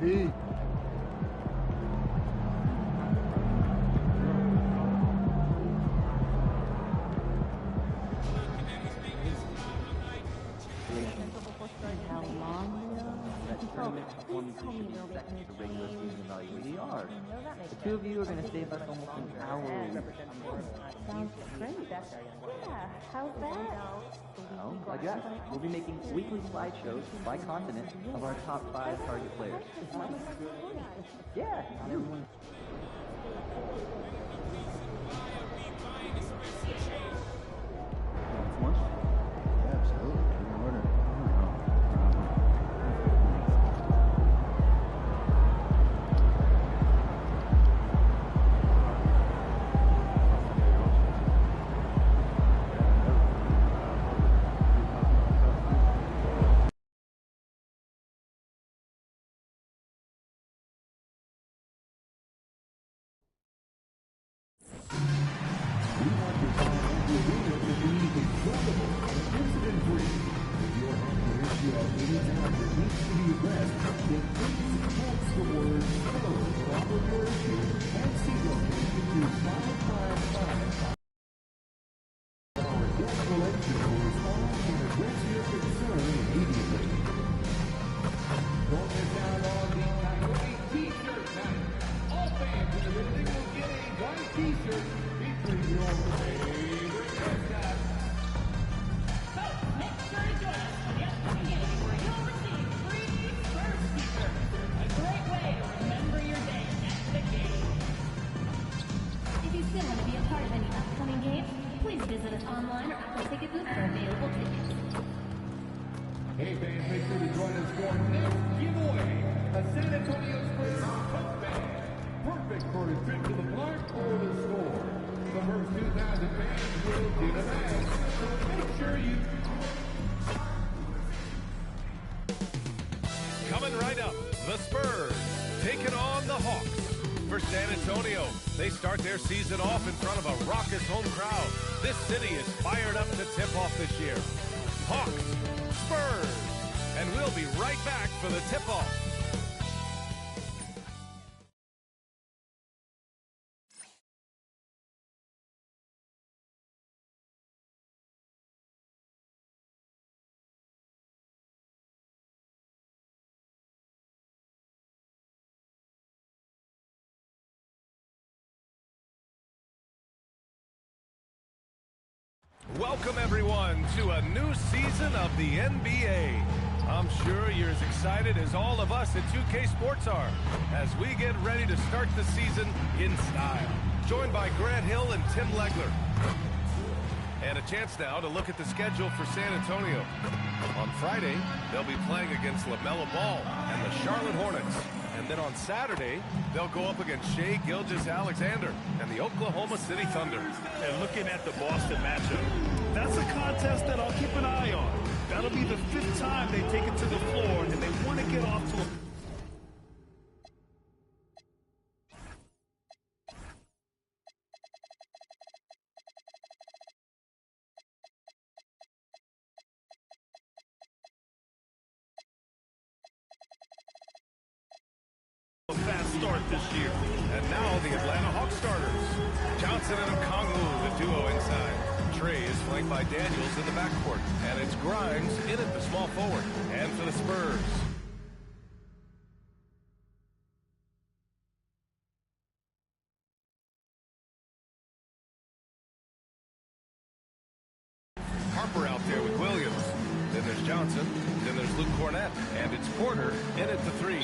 MVP. The two of you are going to save us almost an hour a week. Sounds great. Yeah, how's that? Well, like that, we'll be making weekly slideshows by continent of our top 5 target players. Yeah, everyone. Absolutely. In order. Hey fans, make sure to join us for next giveaway. A San Antonio Spurs cup bag. Perfect for a trip to the park or the store. The first 2,000 fans will get a bag. So make sure you... Coming right up, the Spurs taking on the Hawks. For San Antonio, they start their season off in front of a raucous home crowd. This city is fired up to tip off this year. Hawks, Spurs, and we'll be right back for the tip-off. Welcome, everyone, to a new season of the NBA. I'm sure you're as excited as all of us at 2K Sports are as we get ready to start the season in style. Joined by Grant Hill and Tim Legler. And a chance now to look at the schedule for San Antonio. On Friday, they'll be playing against LaMelo Ball and the Charlotte Hornets. And then on Saturday, they'll go up against Shai Gilgeous-Alexander and the Oklahoma City Thunder. And looking at the Boston matchup, that's a contest that I'll keep an eye on. That'll be the 5th time they take it to the floor, and they want to get off to a... fast start this year. And now the Atlanta Hawks starters. Johnson and Okongwu, the duo inside. Trey is flanked by Daniels in the backcourt. And it's Grimes in at the small forward. And for the Spurs, Harper out there with Williams. Then there's Johnson. Then there's Luke Cornett. And it's Porter in at the 3.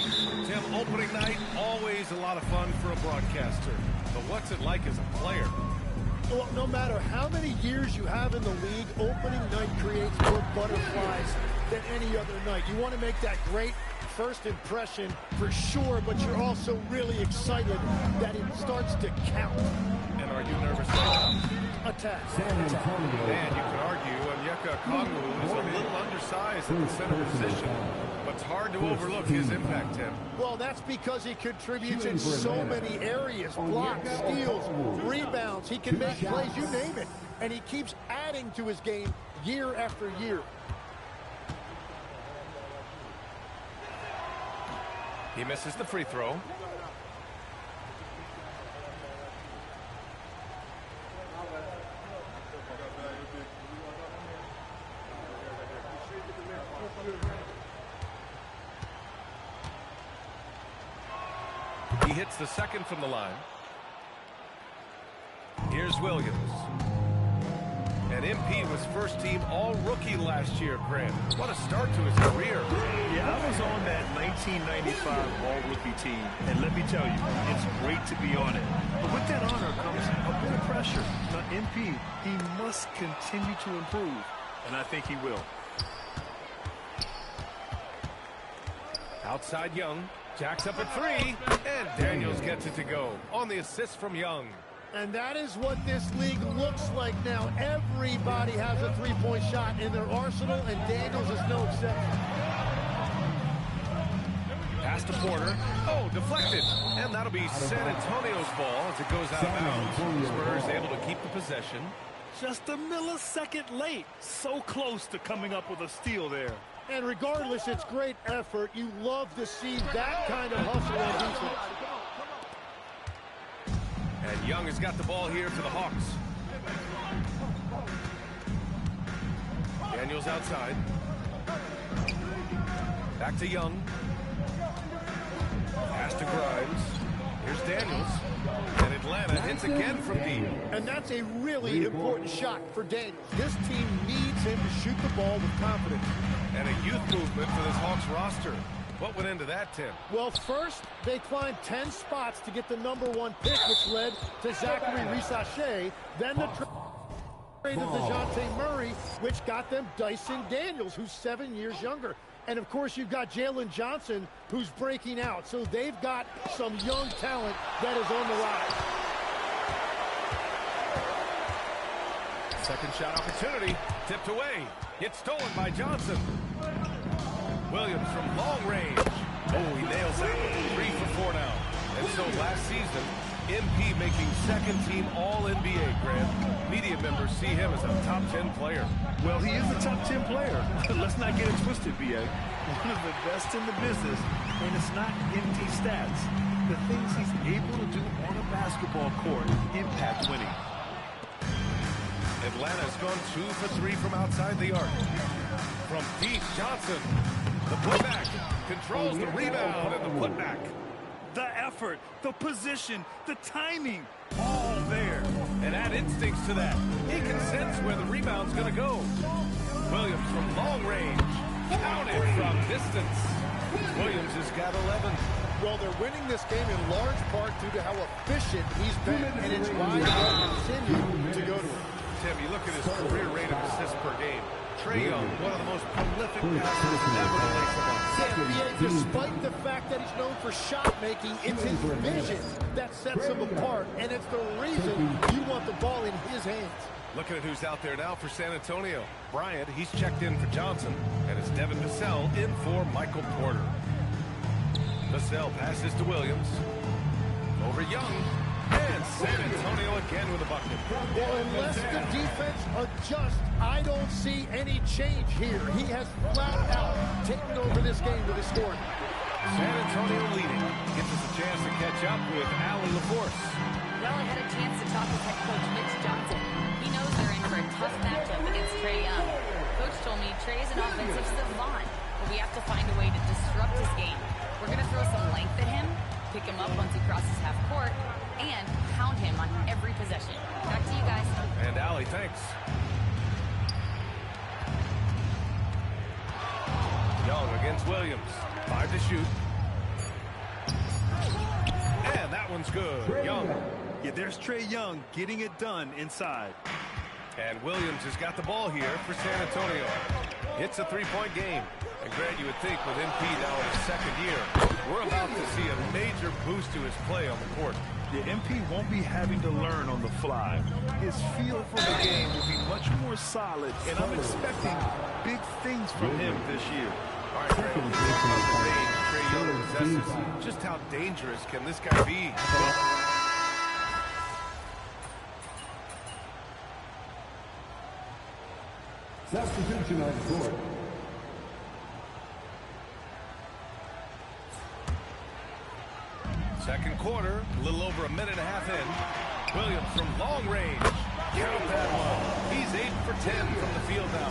Tim, opening night, always a lot of fun for a broadcaster. But what's it like as a player? Well, no matter how many years you have in the league, opening night creates more butterflies than any other night. You want to make that great first impression for sure, but you're also really excited that it starts to count. And are you nervous right now? Attack. And you can argue Onyeka Okongwu is a little undersized at the center position, but it's hard to overlook his impact, Tim. Well, that's because he contributes in so many areas. Blocks, steals, rebounds. He can make plays, you name it. And he keeps adding to his game year after year. He misses the free throw. He hits the second from the line. Here's Williams. And MP was first team all-rookie last year, Grant. What a start to his career. Yeah, I was on that 1995 all-rookie team, and let me tell you, it's great to be on it. But with that honor comes a bit of pressure. Now, MP, he must continue to improve, and I think he will. Outside Young, jacks up at three, and Daniels gets it to go on the assist from Young. And that is what this league looks like now. Everybody has a three-point shot in their arsenal, and Daniels is no exception. Pass to Porter. Oh, deflected. And that'll be San Antonio's ball as it goes out of bounds. Spurs able to keep the possession. Just a millisecond late. So close to coming up with a steal there. And regardless, it's great effort. You love to see that kind of hustle on defense. And Young has got the ball here for the Hawks. Daniels outside. Back to Young. Pass to Grimes. Here's Daniels. And Atlanta hits again from deep. And that's a really important shot for Daniels. This team needs him to shoot the ball with confidence. And a youth movement for this Hawks roster. What went into that, Tim? Well, first, they climbed 10 spots to get the #1 pick, which led to Zachary Risachet. Then the trade of DeJounte Murray, which got them Dyson Daniels, who's 7 years younger. And, of course, you've got Jalen Johnson, who's breaking out. So they've got some young talent that is on the rise. Second shot opportunity. Tipped away. It's stolen by Johnson. Williams from long range. Oh, he nails it. 3 for 4 now. And so last season, MP making second-team All-NBA, Grant. Media members see him as a top 10 player. Well, he is a top 10 player. Let's not get it twisted, B.A. One of the best in the business, and it's not empty stats. The things he's able to do on a basketball court impact winning. Atlanta's gone 2 for 3 from outside the arc. From deep, Johnson. The putback controls the rebound and the putback. The effort, the position, the timing, all there. And add instincts to that. He can sense where the rebound's going to go. Williams from long range. Counted from distance. Williams has got 11. Well, they're winning this game in large part due to how efficient he's been, and it's why they'll continue to go to him. Tim, you look at his career rate of assists per game. Trae Young, one of the most prolific passers ever to lace them up. Despite the fact that he's known for shot making, it's his vision that sets him apart, and it's the reason you want the ball in his hands. Looking at who's out there now for San Antonio. Bryant, he's checked in for Johnson, and it's Devin Vassell in for Michael Porter. Vassell passes to Williams. Over Young. And San Antonio again with a bucket. Well, unless the defense adjusts, I don't see any change here. He has flat out taken over this game with his scoring. San Antonio leading. Gives us a chance to catch up with Allie LaForce. Well, I had a chance to talk with head coach Mitch Johnson. He knows they're in for a tough matchup against Trae Young. Coach told me Trae is an offensive savant, but we have to find a way to disrupt his game. We're going to throw some length at him, pick him up once he crosses half court, and pound him on every possession. Back to you guys. And Allie, thanks. Young against Williams. 5 to shoot. And that one's good. Young. Yeah, there's Trae Young getting it done inside. And Williams has got the ball here for San Antonio. It's a 3-point game. And Grant, you would think with MP now in his second year, we're about to see a major boost to his play on the court. The MP won't be having to learn on the fly. His feel for the game will be much more solid, and I'm expecting big things from him this year. All right, Grant, the range Trae Young possesses. Just how dangerous can this guy be? Substitution on the court. quarter, a little over a minute and a half in. Williams from long range. Count that one. He's 8 for 10 from the field now.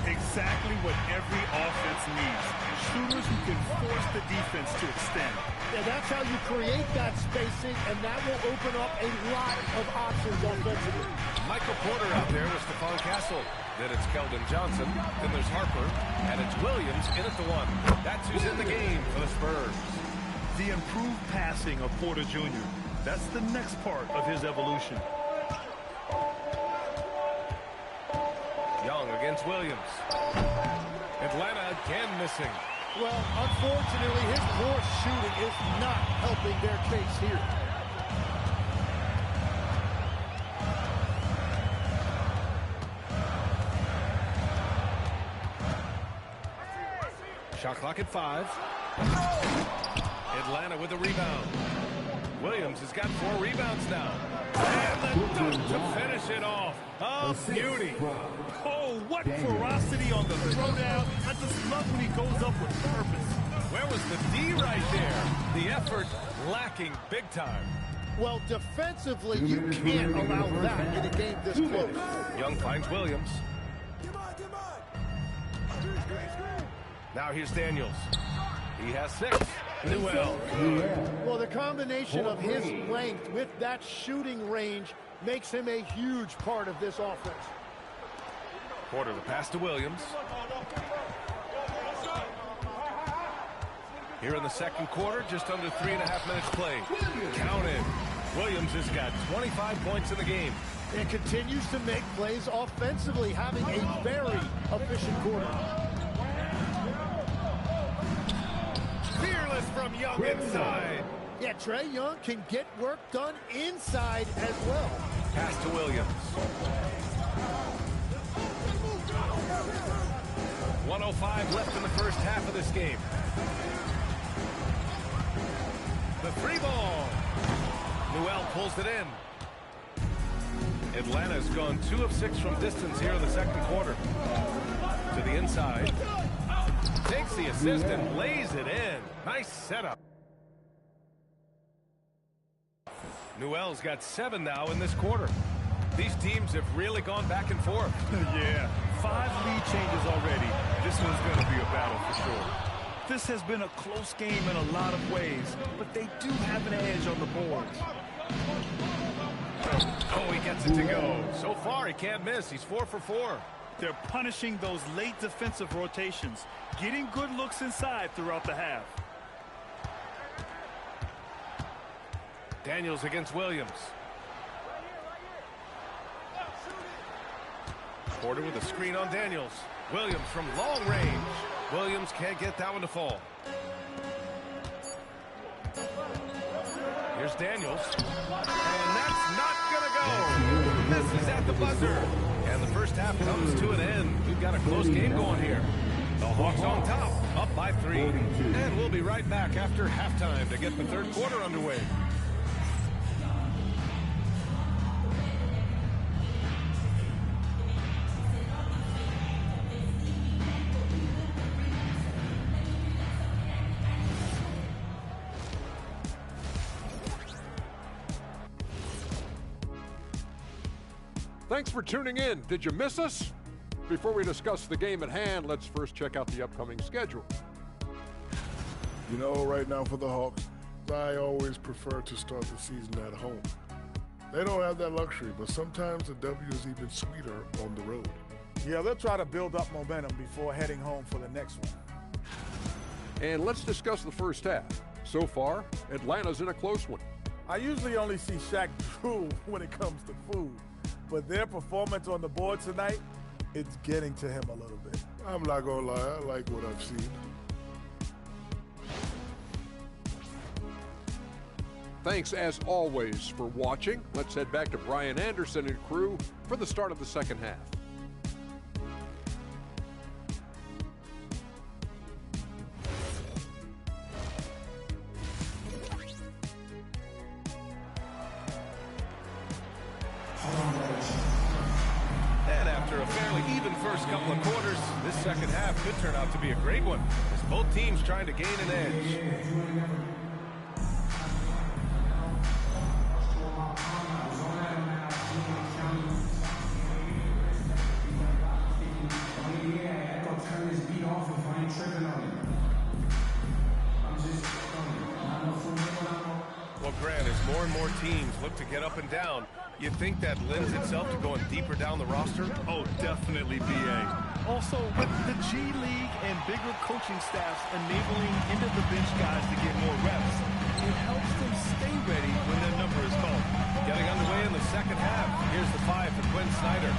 Exactly what every offense needs. Shooters who can force the defense to extend. Yeah, that's how you create that spacing, and that will open up a lot of options offensively. Michael Porter out there with Stephon Castle. Then it's Keldon Johnson. Then there's Harper. And it's Williams in at the 1. That's who's in the game for the Spurs. The improved passing of Porter Jr. That's the next part of his evolution. Young against Williams. Atlanta again missing. Well, unfortunately, his poor shooting is not helping their case here. Shot clock at 5. Atlanta with a rebound. Williams has got 4 rebounds now. And the dunk to finish it off. A beauty. Oh, what ferocity on the throwdown. I just love when he goes up with purpose. Where was the D right there? The effort lacking big time. Well, defensively, you can't allow that in a game this close. Young finds Williams. Now here's Daniels. He has 6. Newell. Well, the combination of his length with that shooting range makes him a huge part of this offense. Porter the pass to Williams. Here in the second quarter, just under 3.5 minutes played. Counted. Williams has got 25 points in the game. And continues to make plays offensively, having a very efficient quarter. Fearless from Young inside. Yeah, Trae Young can get work done inside as well. Pass to Williams. 1:05 left in the first half of this game. The 3 ball. Newell pulls it in. Atlanta's gone 2 of 6 from distance here in the second quarter. To the inside. Takes the assist and lays it in. Nice setup. Newell's got 7 now in this quarter. These teams have really gone back and forth. Yeah, 5 lead changes already. This one's going to be a battle for sure. This has been a close game in a lot of ways, but they do have an edge on the boards. Oh, he gets it to go. So far, he can't miss. He's 4 for 4. They're punishing those late defensive rotations, getting good looks inside throughout the half. Daniels against Williams. Porter with a screen on Daniels. Williams from long range. Williams can't get that one to fall. Here's Daniels. And that's not going to go. Misses at the buzzer. And the first half comes to an end. We've got a close game going here. The Hawks on top, up by 3. And we'll be right back after halftime to get the third quarter underway. Thanks for tuning in. Did you miss us? Before we discuss the game at hand, let's first check out the upcoming schedule. You know, right now for the Hawks, I always prefer to start the season at home. They don't have that luxury, but sometimes the W is even sweeter on the road. Yeah, they'll try to build up momentum before heading home for the next one. And let's discuss the first half. So far, Atlanta's in a close one. I usually only see Shaq drool when it comes to food, but their performance on the board tonight, it's getting to him a little bit. I'm not gonna lie, I like what I've seen. Thanks, as always, for watching. Let's head back to Brian Anderson and crew for the start of the second half. And after a fairly even first couple of quarters, this second half could turn out to be a great one, as both teams trying to gain an edge. more and more teams look to get up and down, you think that lends itself to going deeper down the roster? Oh, definitely, B.A. Also, with the G League and bigger coaching staffs enabling end-of-the-bench guys to get more reps, it helps them stay ready when their number is called. Getting underway in the second half. Here's the 5 for Quinn Snyder.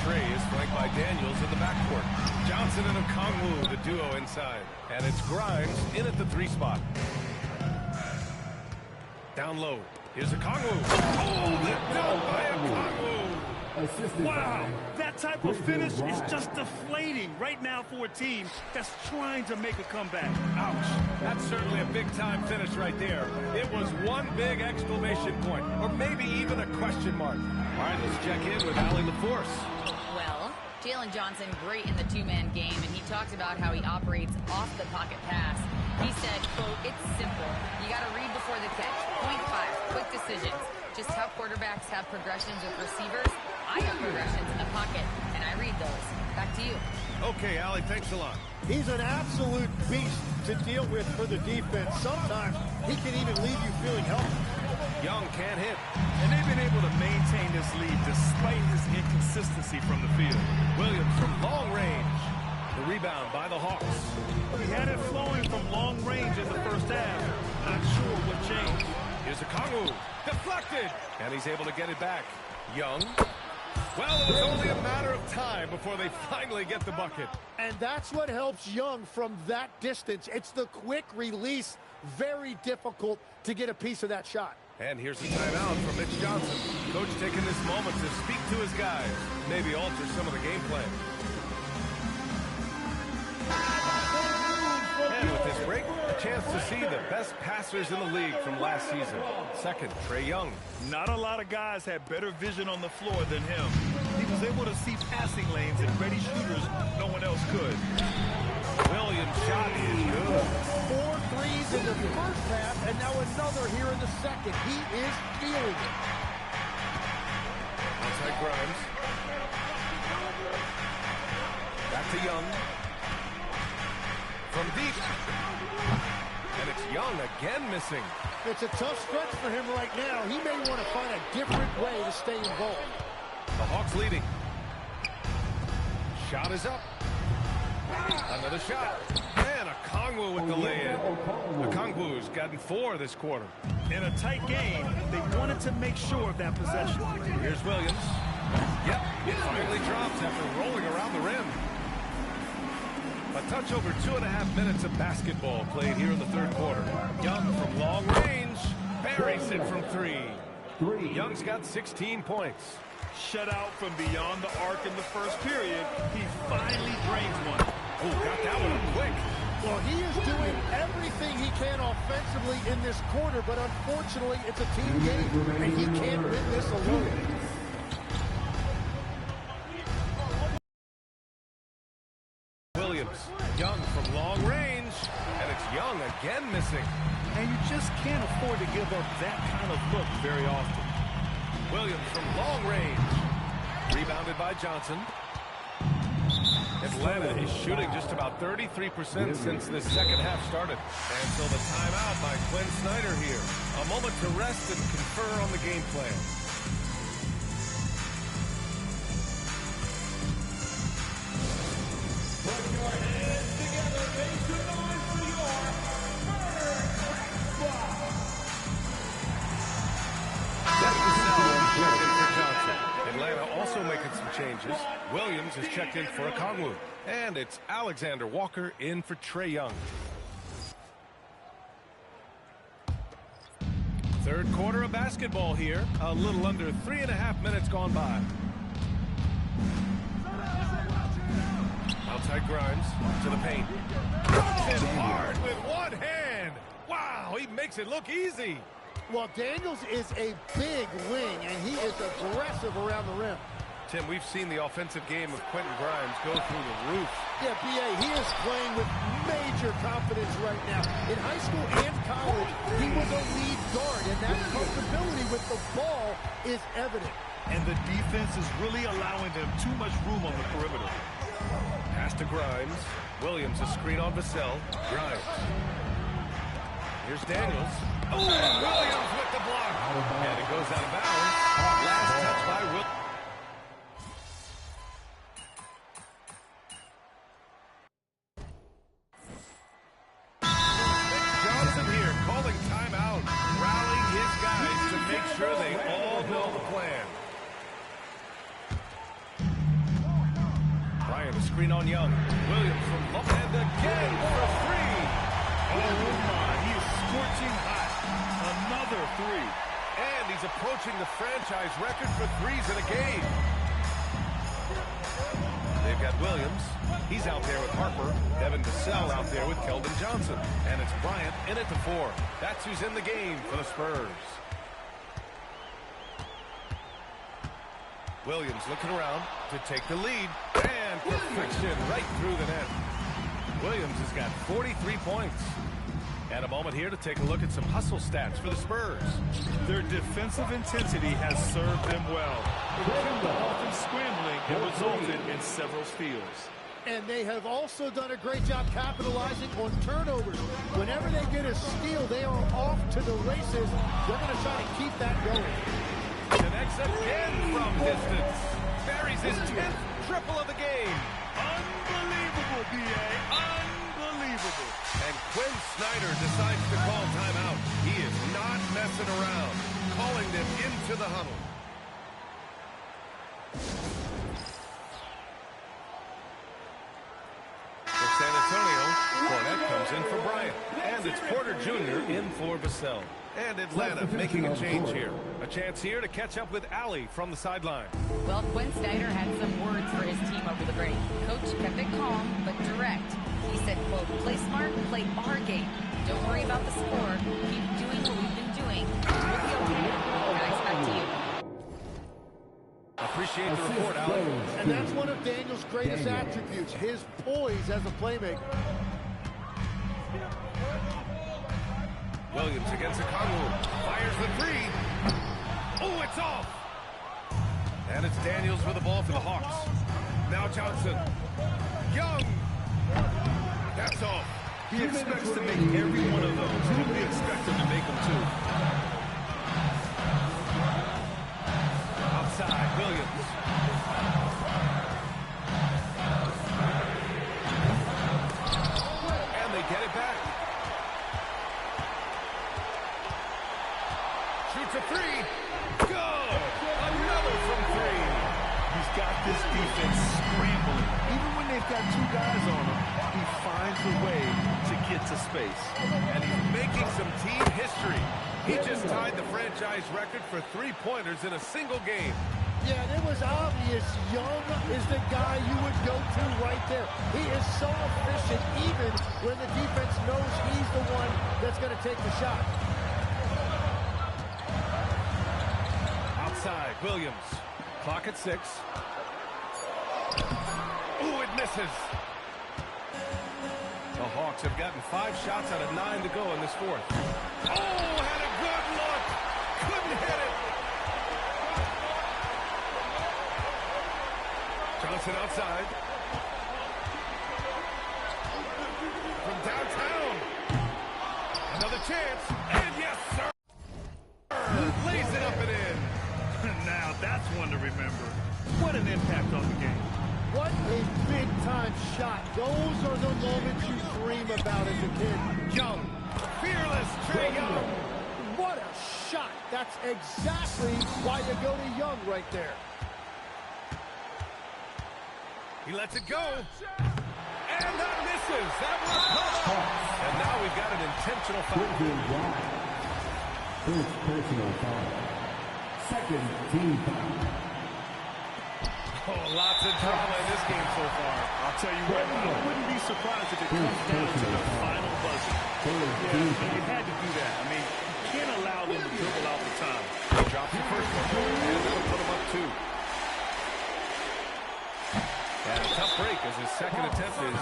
Trey is flanked by Daniels in the backcourt. Johnson and Okongwu, the duo inside. And it's Grimes in at the 3 spot. Down low. Here's Okongwu. Oh, lit down by Okongwu. Wow, that type of finish is just deflating right now for a team that's trying to make a comeback. Ouch. That's certainly a big-time finish right there. It was one big exclamation point, or maybe even a question mark. All right, let's check in with Allie LaForce. Well, Jalen Johnson, great in the two-man game, and he talked about how he operates off the pocket pass. He said, quote, it's simple. You got to read before the catch. Point 5, quick decisions. Just how quarterbacks have progressions with receivers. I have progressions in the pocket, and I read those. Back to you. Okay, Allie, thanks a lot. He's an absolute beast to deal with for the defense. Sometimes he can even leave you feeling helpless. Young can't hit. And they've been able to maintain this lead despite his inconsistency from the field. Williams from long range. The rebound by the Hawks. He had it flowing from long range in the first half. Not sure what changed. Here's Okongwu. Deflected. And he's able to get it back. Young. Well, it was only a matter of time before they finally get the bucket. And that's what helps Young from that distance. It's the quick release. Very difficult to get a piece of that shot. And here's the timeout from Mitch Johnson. Coach taking this moment to speak to his guys. Maybe alter some of the game plan. And with this break, a chance to see the best passers in the league from last season. Second, Trey Young. Not a lot of guys had better vision on the floor than him. He was able to see passing lanes and ready shooters no one else could. Williams' shot is good. 4 threes in the first half, and now another here in the second. He is feeling it. Outside Grimes. Back to Young. From deep. And it's Young again missing. It's a tough stretch for him right now. He may want to find a different way to stay involved. The Hawks leading. Shot is up. Another shot. And Okongwu with the lay-in. Okongwu's gotten 4 this quarter. In a tight game, they wanted to make sure of that possession. Here's Williams. Yep, it finally drops after rolling around the rim. A touch over 2.5 minutes of basketball played here in the third quarter. Young from long range buries it from 3. Young's got 16 points. Shut out from beyond the arc in the first period. He finally drains one. Oh, got that one quick. Well, he is doing everything he can offensively in this quarter, but unfortunately, it's a team game, and he can't win this alone. Williams, Young from long range, and it's Young again missing. And you just can't afford to give up that kind of look very often. Williams from long range. Rebounded by Johnson. Atlanta is shooting just about 33% since this second half started. And so the timeout by Quinn Snyder here. A moment to rest and confer on the game plan. Put your hands together, make some noise for your murder squad. Checked in for Johnson. Atlanta also making some changes. Williams is checked in for Okongwu. And it's Alexander Walker in for Trey Young. Third quarter of basketball here. A little under 3.5 minutes gone by. Outside Grimes to the paint. Puts it hard with one hand. Wow, he makes it look easy. Well, Daniels is a big wing, and he is aggressive around the rim. Tim, we've seen the offensive game of Quentin Grimes go through the roof. Yeah, B.A., he is playing with major confidence right now. In high school and college, he was a lead guard, and that comfortability with the ball is evident. And the defense is really allowing them too much room on the perimeter. Pass to Grimes. Williams a screen on Vassell. Grimes. Here's Daniels. Oh, Williams with the block. And it goes out of bounds. Last touch by Will. Johnson here calling timeout, rallying his guys to make sure they all know the plan. Bryant, a screen on Young. Williams from up and again for three. Oh my, he is scorching hot. Another three. And he's approaching the franchise record for threes in a game. They've got Williams. He's out there with Harper. Devin Vassell out there with Keldon Johnson. And it's Bryant in at the 4. That's who's in the game for the Spurs. Williams looking around to take the lead. And perfection right through the net. Williams has got 43 points. And a moment here to take a look at some hustle stats for the Spurs. Their defensive intensity has served them well. It kept the offense scrambling and resulted in several steals. And they have also done a great job capitalizing on turnovers. Whenever they get a steal, they are off to the races. They're going to try to keep that going. Connects again from distance. Buries his 10th triple of the game. Unbelievable, B.A. Unbelievable. And Quinn Snyder decides to call timeout. He is not messing around, calling them into the huddle. For San Antonio, Fournette comes in for Bryant. And it's Porter Jr. in for Vassell. And Atlanta making a change here. A chance here to catch up with Allie from the sideline. Well, Quinn Snyder had some words for his team over the break. Coach kept it calm, but direct. He said, quote, play smart, play our game. Don't worry about the score. Keep doing what we've been doing. We'll be okay. Guys, back to you. Appreciate the report, Allie. And that's one of Daniel's greatest attributes, his poise as a playmaker. Williams against Okongwu. Fires the three. Oh, it's off. And it's Daniels with the ball for the Hawks. Now Johnson. Young. That's off. He expects to make every one of those, and we expect him to make them too. Outside, Williams. And they get it back. Shoots a three. Good. Another from three. He's got this defense scrambling. Even when they've got two guys on him, he finds a way to get to space. And he's making some team history. He just tied the franchise record for three-pointers in a single game. Yeah, and it was obvious Young is the guy you would go to right there. He is so efficient even when the defense knows he's the one that's going to take the shot. Outside, Williams. Clock at 6. Ooh, it misses. The Hawks have gotten 5 shots out of 9 to go in this fourth. Oh, had a good look. Couldn't hit it. Johnson outside. From downtown. Another chance. And yes, sir. Lays it up and in. Now that's one to remember. What an impact on the game. What a big-time shot. Those are the moments you dream about as a kid. Young. Fearless Trae Young. What a shot. That's exactly why you go to Young right there. He lets it go. And that misses. That will come up. And now we've got an intentional foul. First personal foul. Second team foul. Oh, lots of drama in this game so far. I'll tell you what, I wouldn't be surprised if it comes down to the final buzzer. Yeah, you had to do that. I mean, you can't allow them to dribble out the time. He drops the first one, and that'll put him up 2. And a tough break as his second attempt is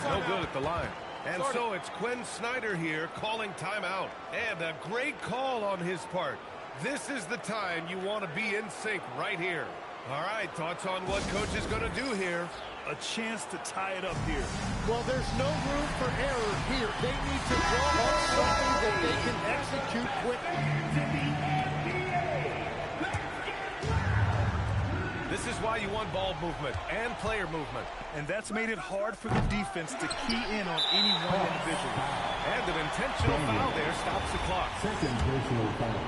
no good at the line. And so it's Quinn Snyder here calling timeout. And a great call on his part. This is the time you want to be in sync right here. All right, thoughts on what coach is going to do here? A chance to tie it up here. Well, there's no room for error here. They need to draw up something that they can execute quickly. is why you want ball movement and player movement. And that's made it hard for the defense to key in on any one individual. And an intentional foul there stops the clock. Second personal foul.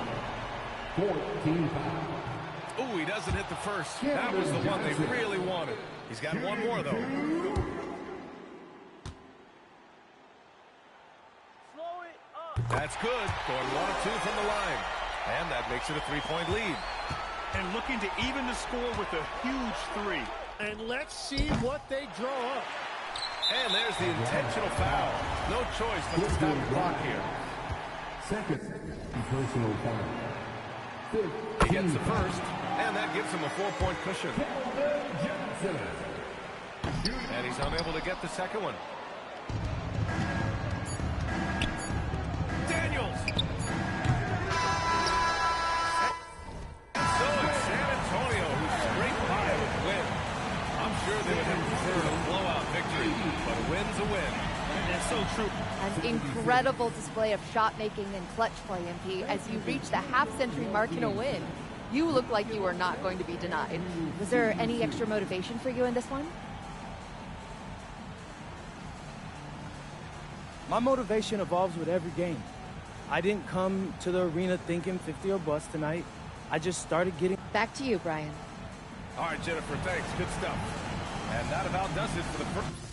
14 foul. Oh, he doesn't hit the first. That was the one they really wanted. He's got one more, though. That's good. Going 1 of 2 from the line. And that makes it a 3-point lead. And looking to even the score with a huge 3. And let's see what they draw up. And there's the intentional foul. No choice but to stop the clock here. Second personal foul. He gets the first, and that gives him a 4-point cushion. And he's unable to get the second one. Daniels! So it's San Antonio who's scraped by with the win. I'm sure they would have preferred a blowout victory, but a win's a win. That's so true. An incredible display of shot making and clutch play, MP, as you reach the half-century mark in a win. You look like you are not going to be denied. Was there any extra motivation for you in this one? My motivation evolves with every game. I didn't come to the arena thinking 50 or bust tonight. I just started getting... Back to you, Brian. All right, Jennifer, thanks. Good stuff. And that about does it for the first...